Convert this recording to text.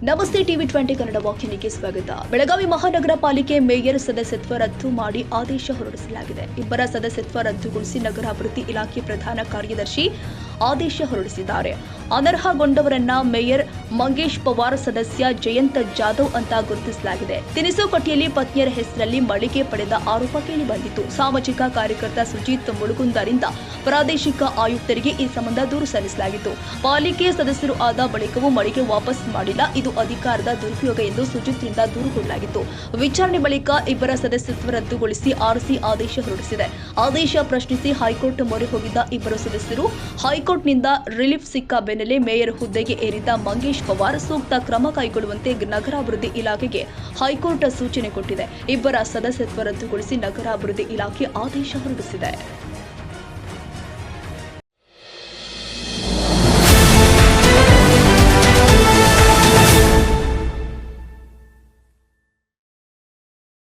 ನಮಸ್ತೆ ಟಿವಿ 20 ಕನ್ನಡ ವಾಹಿನಿಗೆ ಸ್ವಾಗತ. ಬೆಳಗಾವಿ ಮಹಾನಗರ ಪಾಲಿಕೆ ಮೇಯರ್ ಸದಸ್ಯತ್ವ ರದ್ದು ಮಾಡಿ ಆದೇಶ ಹೊರಡಿಸಲಾಗಿದೆ. ಇಬ್ಬರ ಸದಸ್ಯತ್ವ ರದ್ದುಗೊಳಿಸಿ ನಗರಾಭಿವೃದ್ಧಿ ಇಲಾಖೆ ಪ್ರಧಾನ ಕಾರ್ಯದರ್ಶಿ ಆದೇಶ ಹೊರಡಿಸಿದ್ದಾರೆ. ಅನರ್ಹಗೊಂಡವರನ್ನ ಮೇಯರ್ ಮಂಗೇಶ್ ಪವಾರ್, ಸದಸ್ಯ ಜಯಂತ್ ಜಾಧವ್ ಅಂತ ಗುರುತಿಸಲಾಗಿದೆ. ತಿನಿಸುಕಟ್ಟಿಯಲ್ಲಿ ಪತ್ನಿಯರ ಹೆಸರಲ್ಲಿ ಮಳಿಗೆ ಪಡೆದ ಆರೋಪ ಕೇಳಿಬಂದಿತ್ತು. ಸಾಮಾಜಿಕ ಕಾರ್ಯಕರ್ತ ಸುಜಿತ್ ಮುಳುಗುಂದರಿಂದ ಪ್ರಾದೇಶಿಕ ಆಯುಕ್ತರಿಗೆ ಈ ಸಂಬಂಧ ದೂರು ಸಲ್ಲಿಸಲಾಗಿತ್ತು. ಪಾಲಿಕೆ ಸದಸ್ಯರು ಆದ ಬಳಿಕವೂ ಮಳಿಗೆ ವಾಪಸ್ ಮಾಡಿಲ್ಲ, ಇದು ಅಧಿಕಾರದ ದುರುಪಯೋಗ ಎಂದು ಸುಜಿತ್ರಿಂದ ದೂರು ಕೊಡಲಾಗಿತ್ತು. ವಿಚಾರಣೆ ಬಳಿಕ ಇಬ್ಬರ ಸದಸ್ಯತ್ವ ರದ್ದುಗೊಳಿಸಿ ಆರ್ಸಿ ಆದೇಶ ಹೊರಡಿಸಿದೆ. ಆದೇಶ ಪ್ರಶ್ನಿಸಿ ಹೈಕೋರ್ಟ್ ಮೊರೆ ಹೋಗಿದ್ದ ಇಬ್ಬರು ಸದಸ್ಯರು ಹೈಕೋರ್ಟ್ನಿಂದ ರಿಲೀಫ್ ಸಿಕ್ಕ ಬೆನ್ನಲ್ಲೇ ಮೇಯರ್ ಹುದ್ದೆಗೆ ಏರಿದ್ದ ಮಂಗೇಶ್ ಪವಾರ್ ಸೂಕ್ತ ಕ್ರಮ ಕೈಗೊಳ್ಳುವಂತೆ ನಗರಾಭಿವೃದ್ಧಿ ಇಲಾಖೆಗೆ ಹೈಕೋರ್ಟ್ ಸೂಚನೆ ಕೊಟ್ಟಿದೆ. ಇಬ್ಬರ ಸದಸ್ಯತ್ವ ರದ್ದುಗೊಳಿಸಿ ನಗರಾಭಿವೃದ್ಧಿ ಇಲಾಖೆ ಆದೇಶ ಹೊರಡಿಸಿದೆ.